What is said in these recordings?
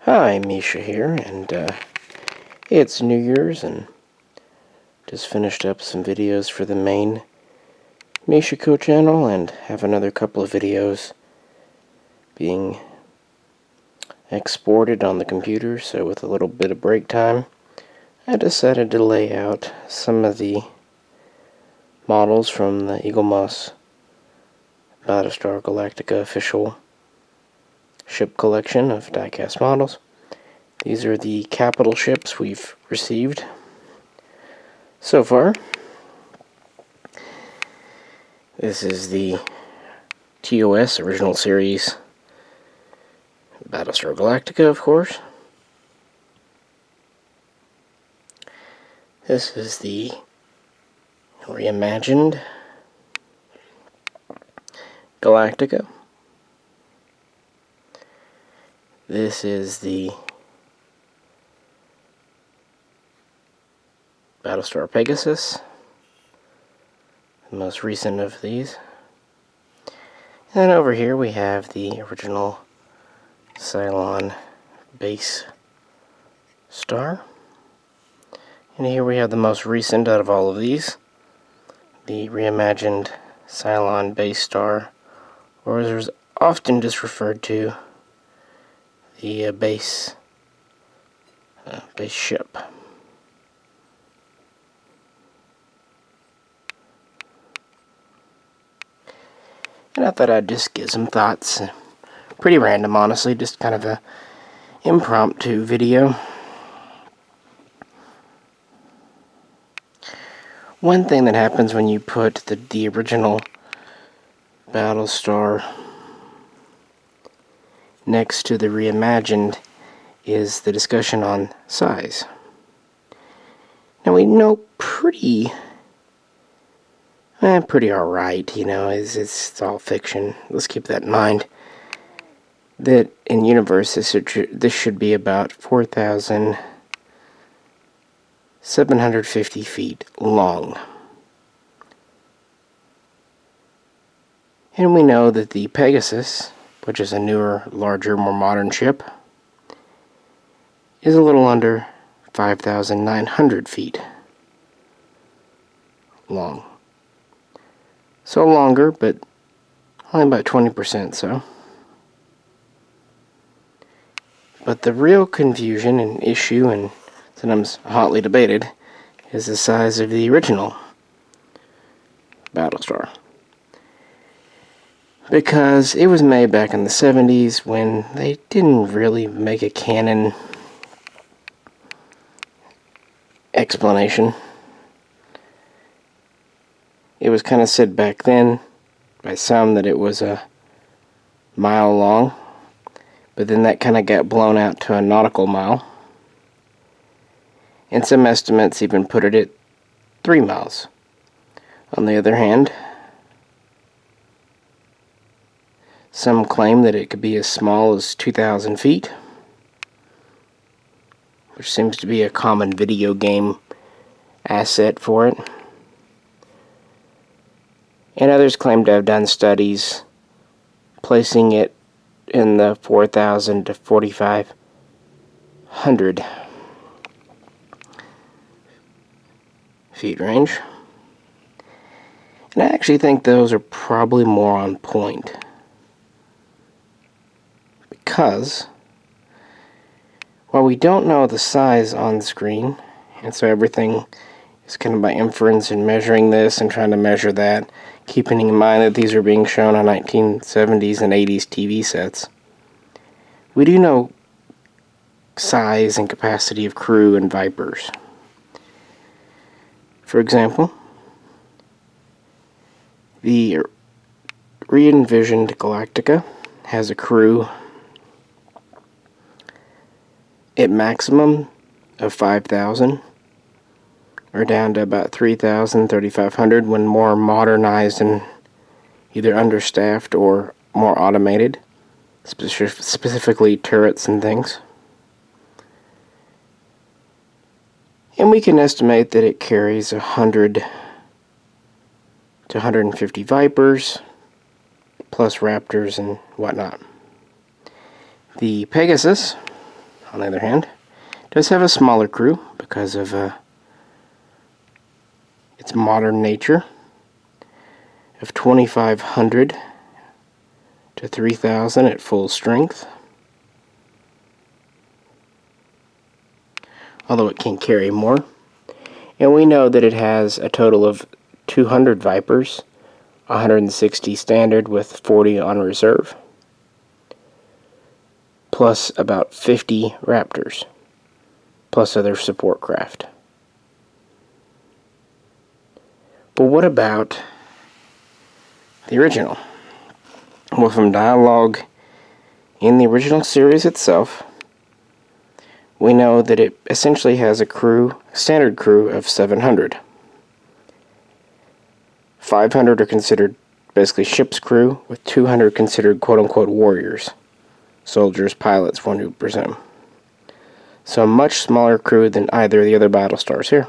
Hi, Misha here, and it's New Year's, and just finished up some videos for the main Mishaco channel, and have another couple of videos being exported on the computer, so with a little bit of break time, I decided to lay out some of the models from the Eaglemoss Battlestar Galactica official ship collection of die-cast models. These are the capital ships we've received so far. This is the TOS original series Battlestar Galactica, of course. This is the reimagined Galactica. This is the Battlestar Pegasus, the most recent of these. And over here we have the original Cylon base star. And here we have the most recent out of all of these, the reimagined Cylon base star, or as is often just referred to, the base ship. And I thought I'd just give some thoughts. Pretty random, honestly, just kind of a impromptu video. One thing that happens when you put the original Battlestar next to the reimagined is the discussion on size. Now we know pretty alright, you know, it's all fiction. Let's keep that in mind. That in universe this should be about 4,750 feet long. And we know that the Pegasus, which is a newer, larger, more modern ship, is a little under 5,900 feet long. So longer, but only about 20% so. But the real confusion and issue, and sometimes hotly debated, is the size of the original Battlestar. Because it was made back in the 70s when they didn't really make a canon explanation. It was kind of said back then by some that it was a mile long, but then that kind of got blown out to a nautical mile. And some estimates even put it at 3 miles. On the other hand, some claim that it could be as small as 2,000 feet, which seems to be a common video game asset for it. And others claim to have done studies placing it in the 4,000 to 4,500 feet range. And I actually think those are probably more on point. Because while we don't know the size on screen, and so everything is kind of by inference and measuring this and trying to measure that, keeping in mind that these are being shown on 1970s and 80s TV sets, we do know size and capacity of crew and Vipers. For example, the re-envisioned Galactica has a crew at maximum of 5,000, or down to about 3,000, 3,500 when more modernized and either understaffed or more automated, specifically turrets and things. And we can estimate that it carries 100 to 150 Vipers, plus Raptors and whatnot. The Pegasus on the other hand, does have a smaller crew because of its modern nature of 2,500 to 3,000 at full strength. Although it can carry more. And we know that it has a total of 200 Vipers, 160 standard with 40 on reserve, plus about 50 Raptors, plus other support craft. But what about the original? Well, from dialogue in the original series itself, we know that it essentially has a standard crew of 700. 500 are considered basically ship's crew, with 200 considered quote-unquote warriors, soldiers, pilots, one who presume. So a much smaller crew than either of the other Battlestars here.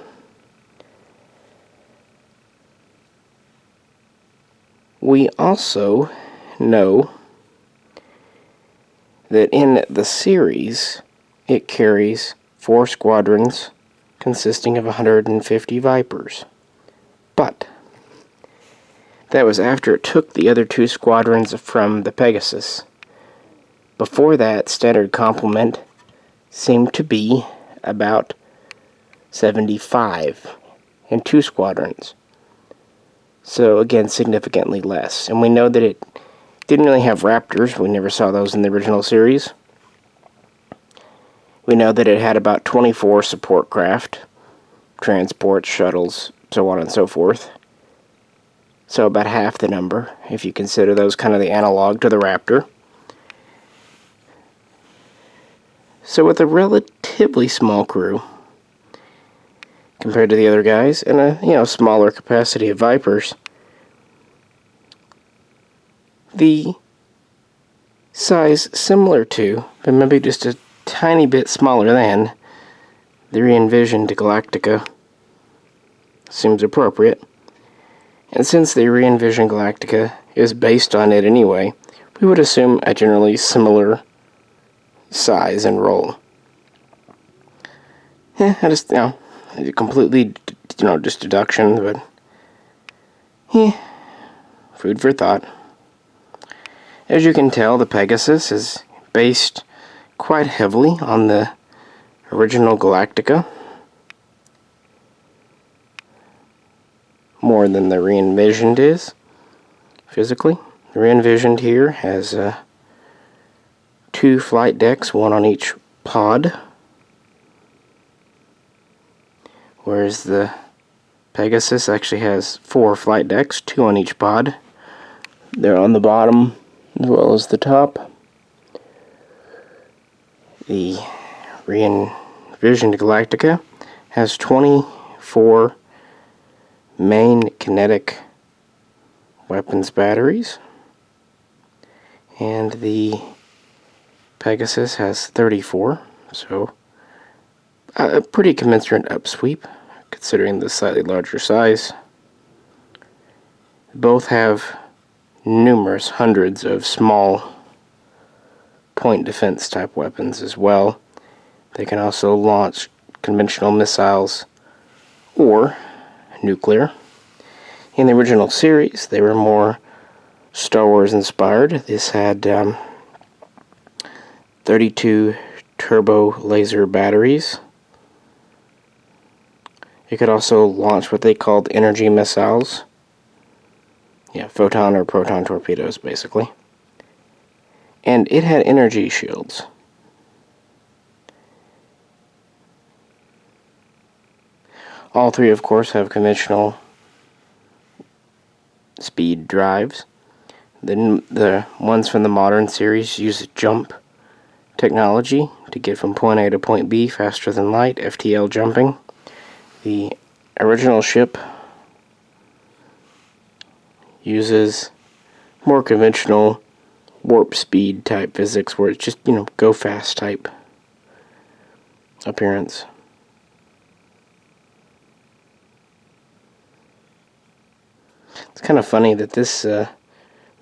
We also know that in the series, it carries 4 squadrons consisting of 150 Vipers. But that was after it took the other 2 squadrons from the Pegasus. Before that, standard complement seemed to be about 75 in 2 squadrons. So again, significantly less. And we know that it didn't really have Raptors. We never saw those in the original series. We know that it had about 24 support craft, transports, shuttles, so on and so forth. So about half the number, if you consider those kind of the analog to the Raptor. So with a relatively small crew, compared to the other guys, and a smaller capacity of Vipers, the size similar to, but maybe just a tiny bit smaller than, the re-envisioned Galactica seems appropriate. And since the re-envisioned Galactica is based on it anyway, we would assume a generally similar size and role. I just, completely, just deduction, but food for thought. As you can tell, the Pegasus is based quite heavily on the original Galactica, more than the re-envisioned is, physically. The re-envisioned here has 2 flight decks, 1 on each pod, whereas the Pegasus actually has 4 flight decks, 2 on each pod. They're on the bottom as well as the top. The re-envisioned Galactica has 24 main kinetic weapons batteries, and the Pegasus has 34, so a pretty commensurate upsweep considering the slightly larger size. Both have numerous hundreds of small point defense type weapons as well. They can also launch conventional missiles or nuclear. In the original series, they were more Star Wars inspired. This had 32 turbo laser batteries. It could also launch what they called energy missiles. Photon or proton torpedoes, basically. And it had energy shields. All 3, of course, have conventional speed drives. The ones from the modern series use jump technology to get from point A to point B faster than light, FTL jumping. The original ship uses more conventional warp speed type physics, where it's just, go fast type appearance. It's kind of funny that this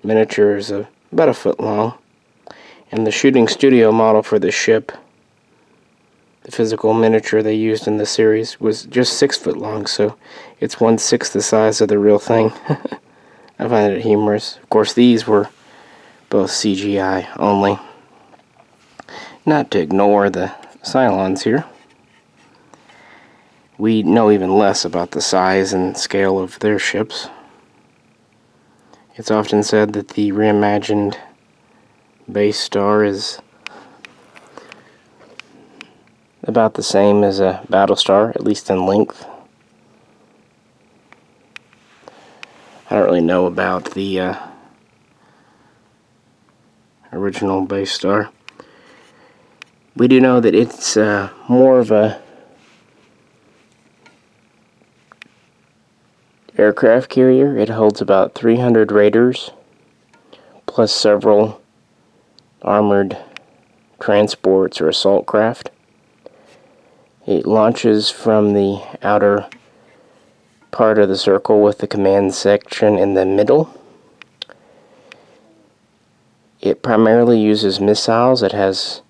miniature is about a foot long, and the shooting studio model for the ship the physical miniature they used in the series was just 6 foot long, so it's 1/6 the size of the real thing. I find it humorous. Of course, these were both CGI only. Not to ignore the Cylons here. We know even less about the size and scale of their ships. It's often said that the reimagined base star is about the same as a Battlestar, at least in length. I don't really know about the original base star. We do know that it's more of a aircraft carrier. It holds about 300 raiders, plus several armored transports or assault craft. It launches from the outer part of the circle with the command section in the middle. It primarily uses missiles. It has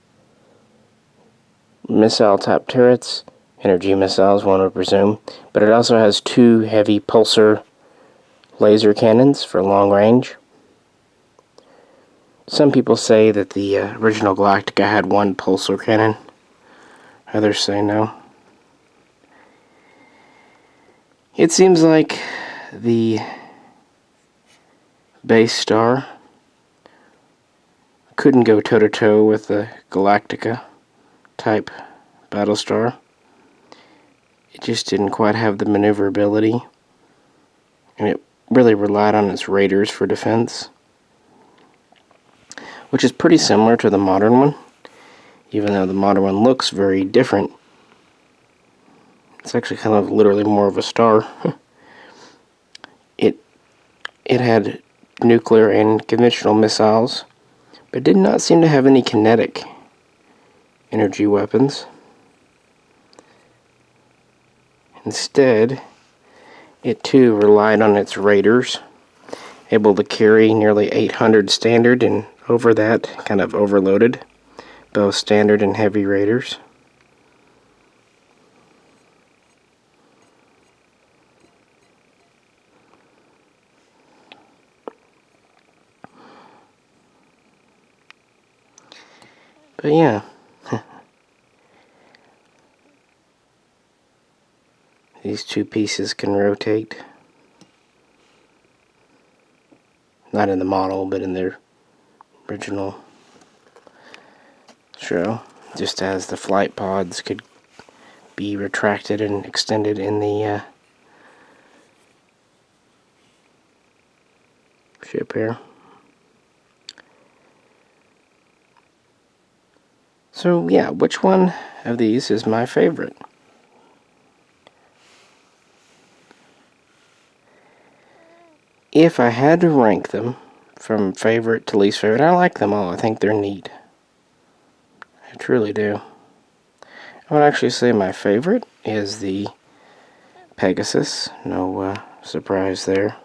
missile-type turrets, energy missiles, one would presume, but it also has 2 heavy pulsar laser cannons for long range. Some people say that the original Galactica had 1 pulsar cannon. Others say no. It seems like the base star couldn't go toe-to-toe with the Galactica type Battlestar. It just didn't quite have the maneuverability, and it really relied on its raiders for defense, which is pretty similar to the modern one, even though the modern one looks very different. It's actually kind of literally more of a star. It had nuclear and conventional missiles, but did not seem to have any kinetic energy weapons. Instead, it too relied on its raiders, able to carry nearly 800 standard and over that, kind of overloaded, both standard and heavy raiders. But yeah, these 2 pieces can rotate. Not in the model, but in their original show. Just as the flight pods could be retracted and extended in the ship here. So yeah, which one of these is my favorite? If I had to rank them from favorite to least favorite, I like them all. I think they're neat. I truly do. I would actually say my favorite is the Pegasus. No surprise there.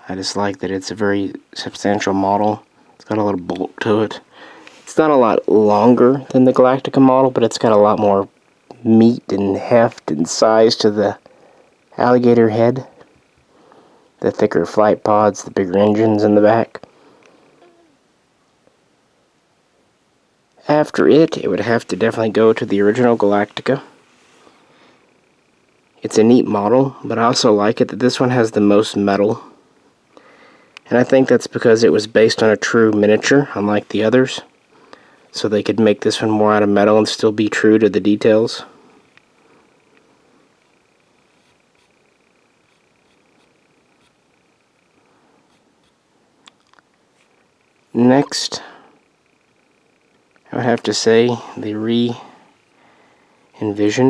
I just like that it's a very substantial model. It's got a lot of bulk to it. It's not a lot longer than the Galactica model, but it's got a lot more meat and heft and size to the alligator head. The thicker flight pods, the bigger engines in the back. After it would have to definitely go to the original Galactica. It's a neat model, but I also like it that this one has the most metal. And I think that's because it was based on a true miniature, unlike the others. So they could make this one more out of metal and still be true to the details. Next, I would have to say the re-envisioned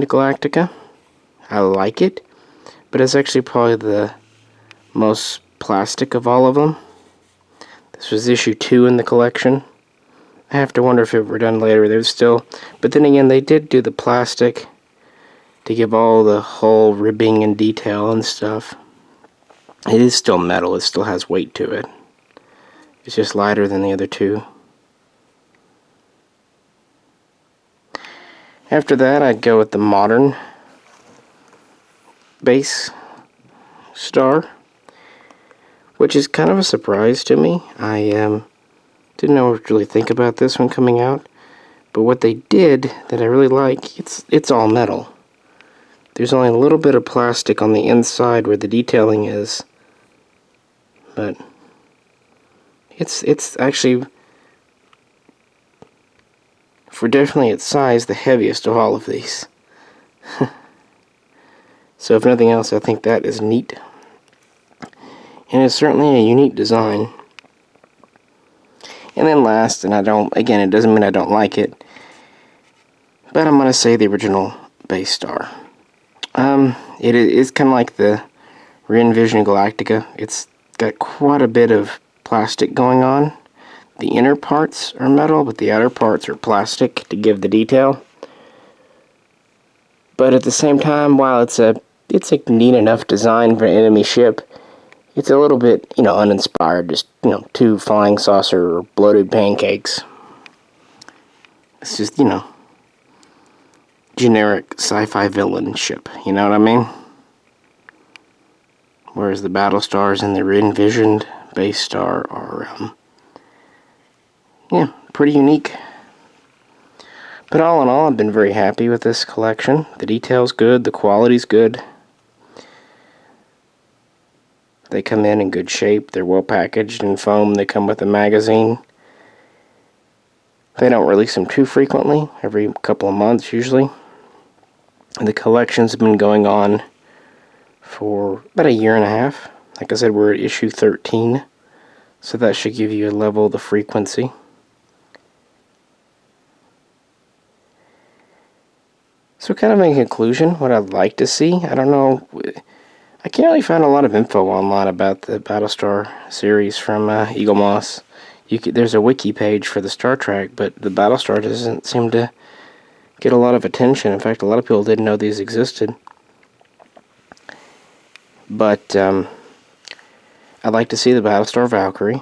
Galactica. I like it, but it's actually probably the most plastic of all of them. This was issue 2 in the collection. I have to wonder if it were done later. There's still, but then again, they did do the plastic to give all the hull ribbing and detail and stuff. It is still metal. It still has weight to it. It's just lighter than the other 2. After that, I'd go with the modern base star, which is kind of a surprise to me. I didn't know what to really think about this one coming out, but what they did that I really like, it's all metal. There's only a little bit of plastic on the inside where the detailing is, but it's actually, for definitely its size, the heaviest of all of these. So if nothing else, I think that is neat. And it's certainly a unique design. And then last, and again, it doesn't mean I don't like it, but I'm going to say the original base star. It is kind of like the re-envisioned Galactica. It's got quite a bit of plastic going on. The inner parts are metal, but the outer parts are plastic to give the detail. But at the same time, while it's a neat enough design for an enemy ship, it's a little bit, uninspired. Just, two flying saucer or bloated pancakes. It's just, generic sci-fi villain ship. You know what I mean? Whereas the Battlestars and the re-envisioned base star are, pretty unique. But all in all, I've been very happy with this collection. The detail's good, the quality's good. They come in good shape, they're well packaged in foam, they come with a magazine. They don't release them too frequently, every couple of months usually. And the collections have been going on for about a year and a half. Like I said, we're at issue 13, so that should give you a level of the frequency. So kind of in conclusion, what I'd like to see, I don't know, I can't really find a lot of info online about the Battlestar series from Eaglemoss. There's a wiki page for the Star Trek, but the Battlestar doesn't seem to get a lot of attention. In fact, a lot of people didn't know these existed. But I'd like to see the Battlestar Valkyrie.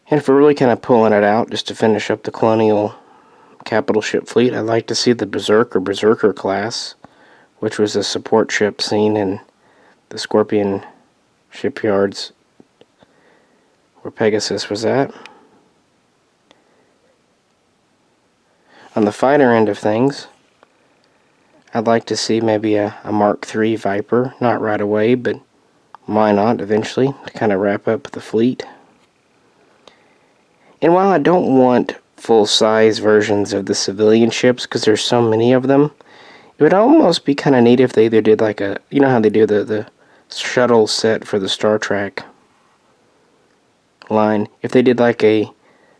And if we're really kind of pulling it out, just to finish up the Colonial capital ship fleet, I'd like to see the Berserker class, which was a support ship seen in the Scorpion shipyards where Pegasus was at. On the fighter end of things, I'd like to see maybe a Mark III Viper, not right away, but why not eventually, to kind of wrap up the fleet. And while I don't want full-size versions of the civilian ships, because there's so many of them, it would almost be kind of neat if they either did like a, you know how they do the shuttle set for the Star Trek line, if they did like a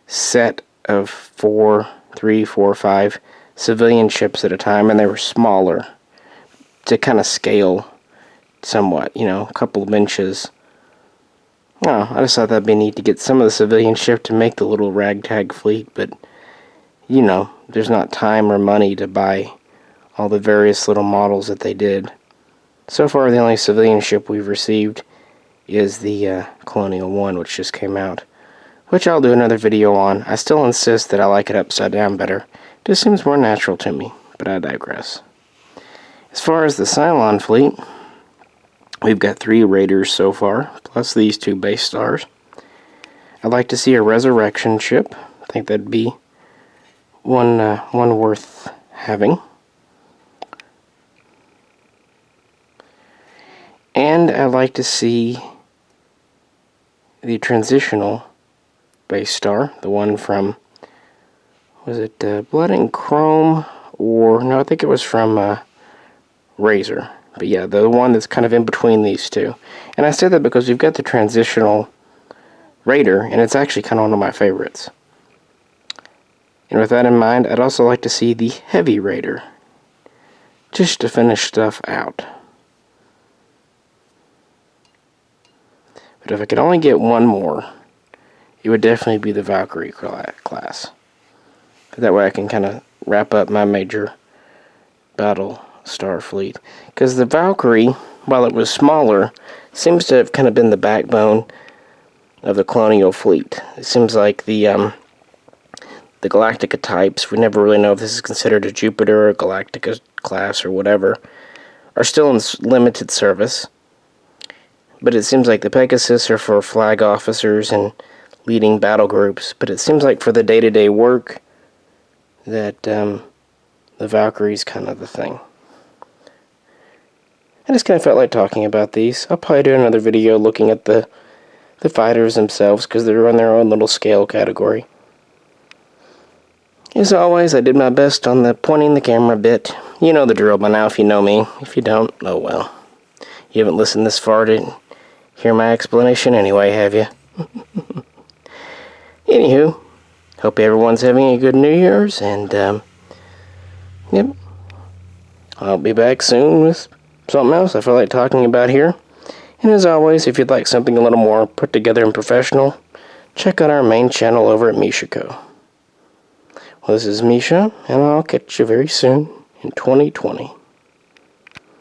set of 3, 4, 5 civilian ships at a time, and they were smaller, to kind of scale somewhat, a couple of inches. Oh, I just thought that'd be neat to get some of the civilian ship to make the little ragtag fleet, but, there's not time or money to buy all the various little models that they did. So far, the only civilian ship we've received is the Colonial One, which just came out, which I'll do another video on. I still insist that I like it upside down better. It just seems more natural to me, but I digress. As far as the Cylon fleet, we've got 3 Raiders so far, plus these 2 base stars. I'd like to see a Resurrection ship. I think that'd be one worth having. And I'd like to see the transitional base star, the one from, was it Blood and Chrome, or no, I think it was from Razor. But yeah, the one that's kind of in between these two. And I say that because we've got the transitional Raider, and it's actually kind of one of my favorites. And with that in mind, I'd also like to see the Heavy Raider, just to finish stuff out. But if I could only get one more, it would definitely be the Valkyrie class. But that way I can kind of wrap up my major Battlestar fleet. Because the Valkyrie, while it was smaller, seems to have kind of been the backbone of the Colonial fleet. It seems like the the Galactica types, we never really know if this is considered a Jupiter or Galactica class or whatever, are still in limited service. But it seems like the Pegasus are for flag officers and leading battle groups. But it seems like for the day-to-day work that the Valkyrie's kind of the thing. I just kind of felt like talking about these. I'll probably do another video looking at the fighters themselves, because they're on their own little scale category. As always, I did my best on the pointing the camera bit. You know the drill by now if you know me. If you don't, oh well. You haven't listened this far to hear my explanation anyway, have you? Anywho, hope everyone's having a good New Year's, and yep, I'll be back soon with something else I feel like talking about here. And as always, if you'd like something a little more put together and professional, check out our main channel over at Mishaco. Well, this is Misha, and I'll catch you very soon in 2020.